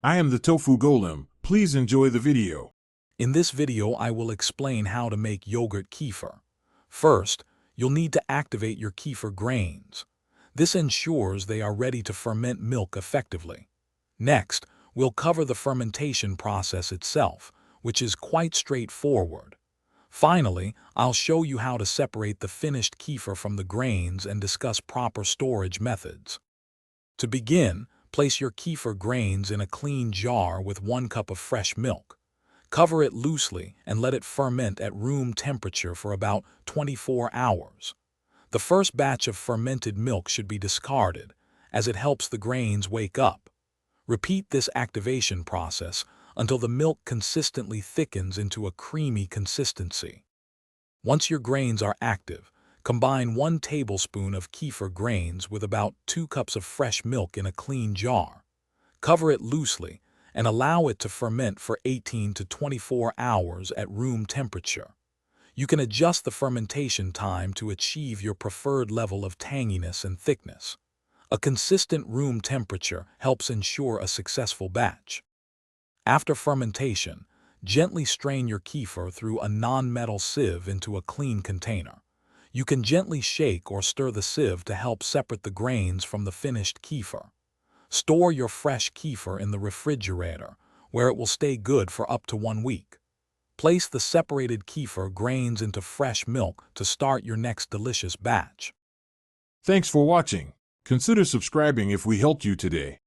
I am the Tofu Golem. Please enjoy the video. In this video, I will explain how to make yogurt kefir. First, you'll need to activate your kefir grains. This ensures they are ready to ferment milk effectively. Next, we'll cover the fermentation process itself, which is quite straightforward. Finally, I'll show you how to separate the finished kefir from the grains and discuss proper storage methods. To begin, place your kefir grains in a clean jar with 1 cup of fresh milk. Cover it loosely and let it ferment at room temperature for about 24 hours. The first batch of fermented milk should be discarded, as it helps the grains wake up. Repeat this activation process until the milk consistently thickens into a creamy consistency. Once your grains are active, combine 1 tablespoon of kefir grains with about 2 cups of fresh milk in a clean jar. Cover it loosely and allow it to ferment for 18 to 24 hours at room temperature. You can adjust the fermentation time to achieve your preferred level of tanginess and thickness. A consistent room temperature helps ensure a successful batch. After fermentation, gently strain your kefir through a non-metal sieve into a clean container. You can gently shake or stir the sieve to help separate the grains from the finished kefir. Store your fresh kefir in the refrigerator, where it will stay good for up to 1 week. Place the separated kefir grains into fresh milk to start your next delicious batch. Thanks for watching. Consider subscribing if we helped you today.